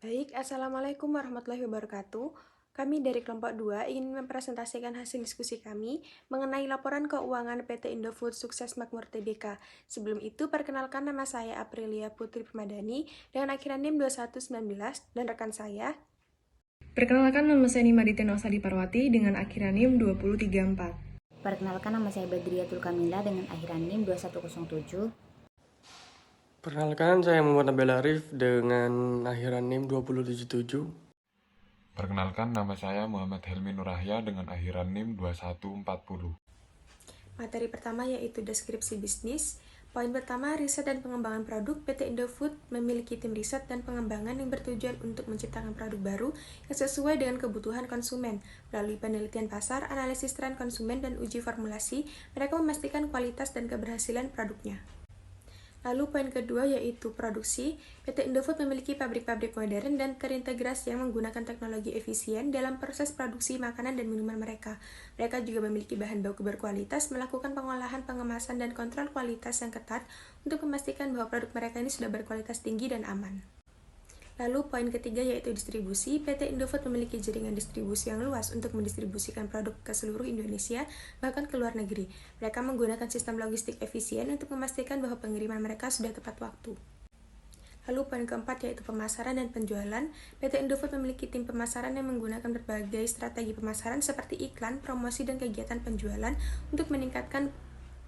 Baik, Assalamualaikum warahmatullahi wabarakatuh. Kami dari kelompok 2 ingin mempresentasikan hasil diskusi kami mengenai laporan keuangan PT Indofood Sukses Makmur Tbk. Sebelum itu, perkenalkan nama saya Aprilia Putri Permadani dengan akhiran NIM 2119 dan rekan saya. Perkenalkan, nama saya Nimadita Nosali Parwati dengan akhiran NIM 2034. Perkenalkan, nama saya Badriatul Kamila dengan akhiran NIM 2107. Perkenalkan, saya Muhammad Nabil Arif dengan akhiran NIM 2077. Perkenalkan, nama saya Muhammad Helmi Nurahya dengan akhiran NIM 2140. Materi pertama yaitu deskripsi bisnis. Poin pertama, riset dan pengembangan produk. PT Indofood memiliki tim riset dan pengembangan yang bertujuan untuk menciptakan produk baru yang sesuai dengan kebutuhan konsumen. Melalui penelitian pasar, analisis tren konsumen, dan uji formulasi, mereka memastikan kualitas dan keberhasilan produknya. Lalu poin kedua yaitu produksi. PT Indofood memiliki pabrik-pabrik modern dan terintegrasi yang menggunakan teknologi efisien dalam proses produksi makanan dan minuman mereka. Mereka juga memiliki bahan baku berkualitas, melakukan pengolahan, pengemasan, dan kontrol kualitas yang ketat untuk memastikan bahwa produk mereka ini sudah berkualitas tinggi dan aman. Lalu poin ketiga yaitu distribusi. PT Indofood memiliki jaringan distribusi yang luas untuk mendistribusikan produk ke seluruh Indonesia, bahkan ke luar negeri. Mereka menggunakan sistem logistik efisien untuk memastikan bahwa pengiriman mereka sudah tepat waktu. Lalu poin keempat yaitu pemasaran dan penjualan. PT Indofood memiliki tim pemasaran yang menggunakan berbagai strategi pemasaran seperti iklan, promosi, dan kegiatan penjualan untuk meningkatkan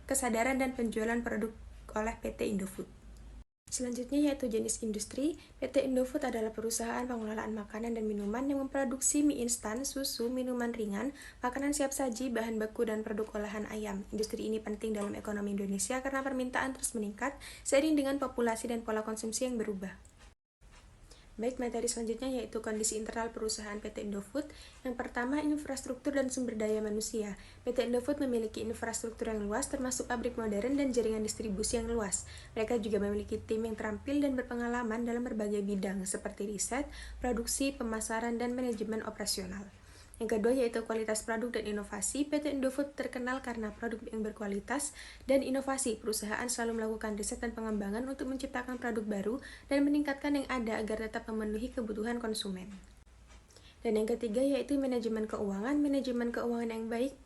kesadaran dan penjualan produk oleh PT Indofood. Selanjutnya yaitu jenis industri. PT Indofood adalah perusahaan pengelolaan makanan dan minuman yang memproduksi mie instan, susu, minuman ringan, makanan siap saji, bahan baku, dan produk olahan ayam. Industri ini penting dalam ekonomi Indonesia karena permintaan terus meningkat seiring dengan populasi dan pola konsumsi yang berubah. Baik, materi selanjutnya yaitu kondisi internal perusahaan PT Indofood. Yang pertama, infrastruktur dan sumber daya manusia. PT Indofood memiliki infrastruktur yang luas termasuk pabrik modern dan jaringan distribusi yang luas. Mereka juga memiliki tim yang terampil dan berpengalaman dalam berbagai bidang seperti riset, produksi, pemasaran, dan manajemen operasional. Yang kedua yaitu kualitas produk dan inovasi. PT Indofood terkenal karena produk yang berkualitas dan inovasi. Perusahaan selalu melakukan riset dan pengembangan untuk menciptakan produk baru dan meningkatkan yang ada agar tetap memenuhi kebutuhan konsumen. Dan yang ketiga yaitu manajemen keuangan. Manajemen keuangan yang baik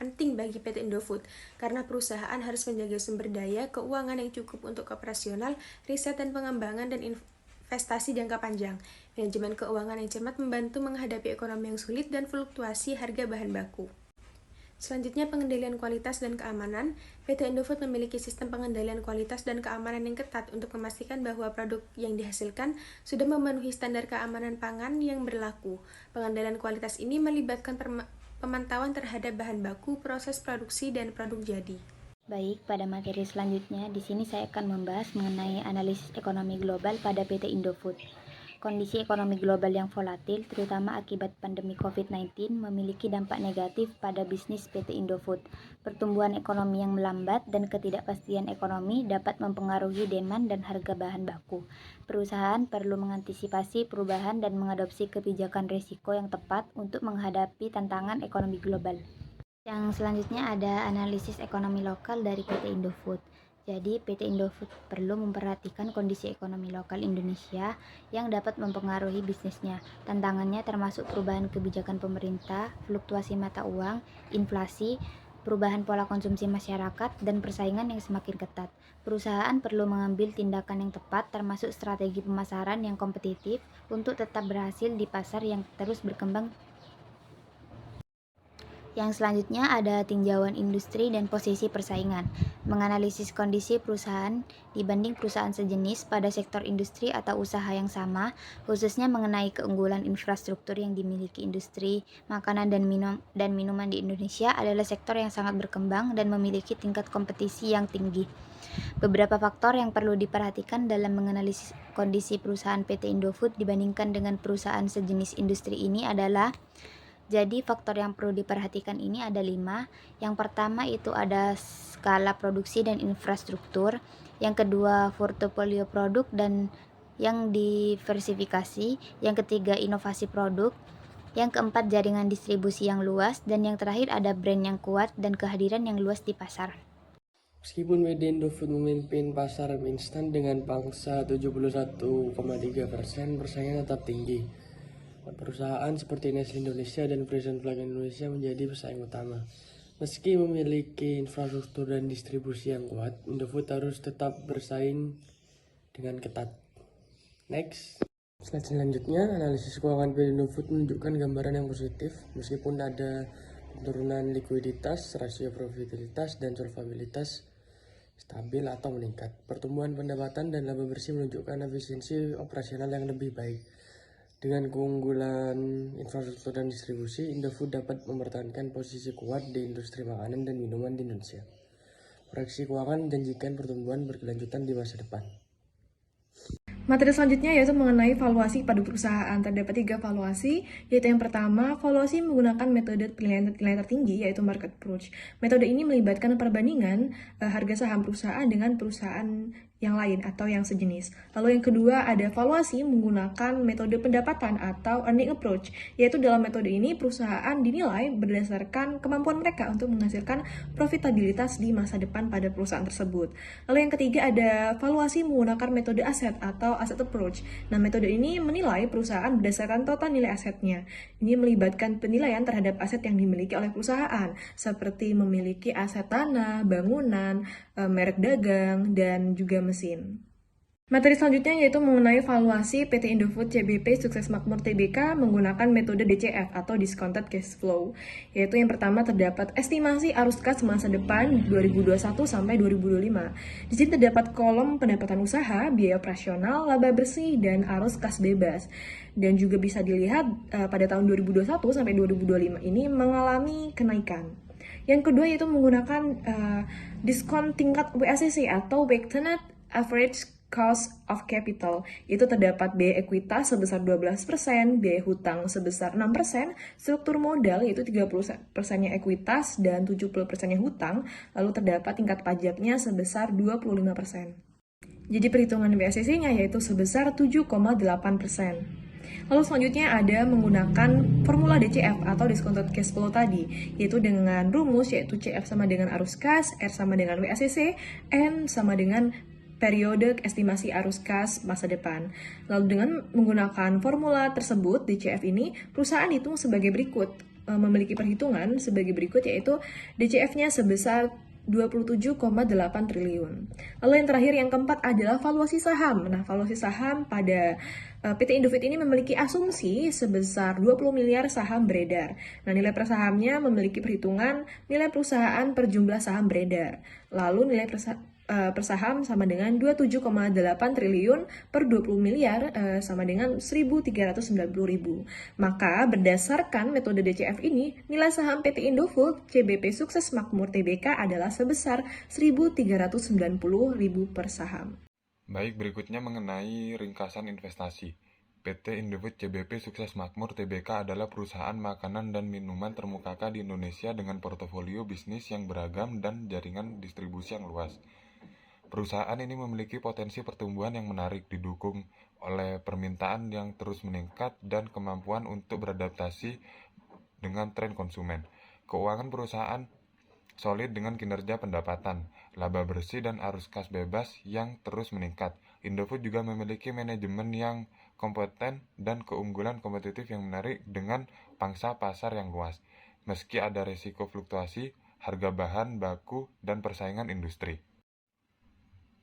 penting bagi PT Indofood karena perusahaan harus menjaga sumber daya keuangan yang cukup untuk operasional, riset dan pengembangan, dan investasi jangka panjang. Manajemen keuangan yang cermat membantu menghadapi ekonomi yang sulit dan fluktuasi harga bahan baku. Selanjutnya, pengendalian kualitas dan keamanan. PT Indofood memiliki sistem pengendalian kualitas dan keamanan yang ketat untuk memastikan bahwa produk yang dihasilkan sudah memenuhi standar keamanan pangan yang berlaku. Pengendalian kualitas ini melibatkan pemantauan terhadap bahan baku, proses produksi, dan produk jadi. Baik, pada materi selanjutnya, di sini saya akan membahas mengenai analisis ekonomi global pada PT Indofood. Kondisi ekonomi global yang volatil, terutama akibat pandemi COVID-19, memiliki dampak negatif pada bisnis PT Indofood. Pertumbuhan ekonomi yang melambat dan ketidakpastian ekonomi dapat mempengaruhi demand dan harga bahan baku. Perusahaan perlu mengantisipasi perubahan dan mengadopsi kebijakan risiko yang tepat untuk menghadapi tantangan ekonomi global. Yang selanjutnya ada analisis ekonomi lokal dari PT Indofood. Jadi, PT Indofood perlu memperhatikan kondisi ekonomi lokal Indonesia yang dapat mempengaruhi bisnisnya. Tantangannya termasuk perubahan kebijakan pemerintah, fluktuasi mata uang, inflasi, perubahan pola konsumsi masyarakat, dan persaingan yang semakin ketat. Perusahaan perlu mengambil tindakan yang tepat termasuk strategi pemasaran yang kompetitif untuk tetap berhasil di pasar yang terus berkembang. Yang selanjutnya ada tinjauan industri dan posisi persaingan. Menganalisis kondisi perusahaan dibanding perusahaan sejenis pada sektor industri atau usaha yang sama, khususnya mengenai keunggulan infrastruktur yang dimiliki industri makanan dan minuman di Indonesia adalah sektor yang sangat berkembang dan memiliki tingkat kompetisi yang tinggi. Beberapa faktor yang perlu diperhatikan dalam menganalisis kondisi perusahaan PT Indofood dibandingkan dengan perusahaan sejenis industri ini adalah jadi faktor yang perlu diperhatikan ini ada 5. Yang pertama itu ada skala produksi dan infrastruktur. Yang kedua portofolio produk dan yang diversifikasi. Yang ketiga inovasi produk. Yang keempat jaringan distribusi yang luas. Dan yang terakhir ada brand yang kuat dan kehadiran yang luas di pasar. Meskipun PT Indofood memimpin pasar mie instan dengan pangsa 71,3%, persaingan tetap tinggi. Perusahaan seperti Nestle Indonesia dan Frisian Flag Indonesia menjadi pesaing utama. Meski memiliki infrastruktur dan distribusi yang kuat, Indofood harus tetap bersaing dengan ketat. Next. Slide selanjutnya, analisis keuangan PT Indofood menunjukkan gambaran yang positif meskipun ada penurunan likuiditas, rasio profitabilitas, dan solvabilitas stabil atau meningkat. Pertumbuhan pendapatan dan laba bersih menunjukkan efisiensi operasional yang lebih baik. Dengan keunggulan infrastruktur dan distribusi, Indofood dapat mempertahankan posisi kuat di industri makanan dan minuman di Indonesia. Proyeksi keuangan menjanjikan pertumbuhan berkelanjutan di masa depan. Materi selanjutnya yaitu mengenai valuasi pada perusahaan. Terdapat 3 valuasi, yaitu yang pertama, valuasi menggunakan metode penilaian tertinggi, yaitu market approach. Metode ini melibatkan perbandingan harga saham perusahaan dengan perusahaan yang lain atau yang sejenis. Lalu yang kedua ada valuasi menggunakan metode pendapatan atau earning approach, yaitu dalam metode ini perusahaan dinilai berdasarkan kemampuan mereka untuk menghasilkan profitabilitas di masa depan pada perusahaan tersebut. Lalu yang ketiga ada valuasi menggunakan metode aset atau asset approach. Nah, metode ini menilai perusahaan berdasarkan total nilai asetnya. Ini melibatkan penilaian terhadap aset yang dimiliki oleh perusahaan, seperti memiliki aset tanah, bangunan, merek dagang, dan juga mesin. Materi selanjutnya yaitu mengenai valuasi PT Indofood CBP Sukses Makmur Tbk menggunakan metode DCF atau Discounted Cash Flow. Yaitu yang pertama terdapat estimasi arus kas masa depan 2021 sampai 2025. Di sini terdapat kolom pendapatan usaha, biaya operasional, laba bersih, dan arus kas bebas. Dan juga bisa dilihat pada tahun 2021 sampai 2025 ini mengalami kenaikan. Yang kedua yaitu menggunakan diskon tingkat WACC atau Weighted Average Cost of Capital. Itu terdapat biaya ekuitas sebesar 12%, biaya hutang sebesar 6%, struktur modal yaitu 30%-nya ekuitas dan 70%-nya hutang, lalu terdapat tingkat pajaknya sebesar 25%. Jadi perhitungan WACC-nya yaitu sebesar 7,8%. Lalu selanjutnya ada menggunakan formula DCF atau Discounted Cash Flow tadi, yaitu dengan rumus yaitu CF sama dengan arus kas, R sama dengan WACC, N sama dengan periode estimasi arus kas masa depan. Lalu dengan menggunakan formula tersebut DCF ini, perusahaan dihitung sebagai berikut, memiliki perhitungan sebagai berikut yaitu DCF-nya sebesar 27,8 triliun. Lalu yang terakhir, yang keempat adalah valuasi saham. Nah, valuasi saham pada PT Indofood ini memiliki asumsi sebesar 20 miliar saham beredar. Nah, nilai per sahamnya memiliki perhitungan nilai perusahaan per jumlah saham beredar. Lalu nilai per saham sama dengan 27,8 triliun per 20 miliar sama dengan 1.390.000. Maka berdasarkan metode DCF ini, nilai saham PT Indofood CBP Sukses Makmur Tbk adalah sebesar 1.390.000 per saham. Baik, berikutnya mengenai ringkasan investasi. PT Indofood CBP Sukses Makmur Tbk adalah perusahaan makanan dan minuman terkemuka di Indonesia dengan portofolio bisnis yang beragam dan jaringan distribusi yang luas. Perusahaan ini memiliki potensi pertumbuhan yang menarik, didukung oleh permintaan yang terus meningkat dan kemampuan untuk beradaptasi dengan tren konsumen. Keuangan perusahaan solid dengan kinerja pendapatan, laba bersih, dan arus kas bebas yang terus meningkat. Indofood juga memiliki manajemen yang kompeten dan keunggulan kompetitif yang menarik dengan pangsa pasar yang luas. Meski ada risiko fluktuasi, harga bahan baku, dan persaingan industri.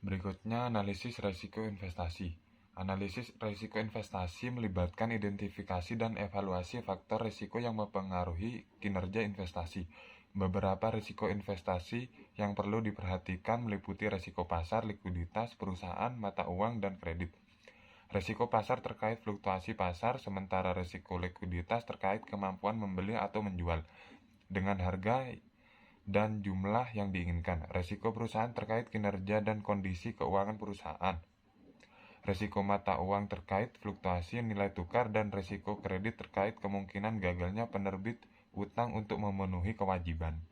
Berikutnya analisis risiko investasi. Analisis risiko investasi melibatkan identifikasi dan evaluasi faktor risiko yang mempengaruhi kinerja investasi. Beberapa risiko investasi yang perlu diperhatikan meliputi risiko pasar, likuiditas perusahaan, mata uang, dan kredit. Risiko pasar terkait fluktuasi pasar, sementara risiko likuiditas terkait kemampuan membeli atau menjual dengan harga dan jumlah yang diinginkan. Risiko perusahaan terkait kinerja dan kondisi keuangan perusahaan. Risiko mata uang terkait fluktuasi nilai tukar, dan risiko kredit terkait kemungkinan gagalnya penerbit utang untuk memenuhi kewajiban.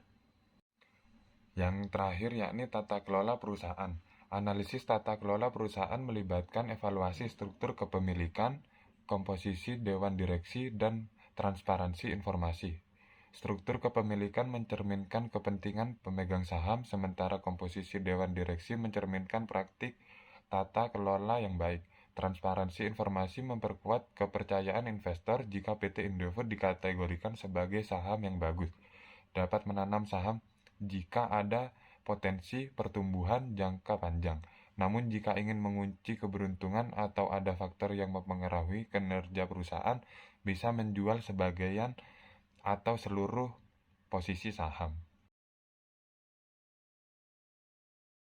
Yang terakhir yakni tata kelola perusahaan. Analisis tata kelola perusahaan melibatkan evaluasi struktur kepemilikan, komposisi dewan direksi, dan transparansi informasi. Struktur kepemilikan mencerminkan kepentingan pemegang saham, sementara komposisi dewan direksi mencerminkan praktik tata kelola yang baik. Transparansi informasi memperkuat kepercayaan investor. Jika PT Indofood dikategorikan sebagai saham yang bagus, dapat menanam saham jika ada potensi pertumbuhan jangka panjang. Namun jika ingin mengunci keberuntungan atau ada faktor yang mempengaruhi kinerja perusahaan, bisa menjual sebagian atau seluruh posisi saham.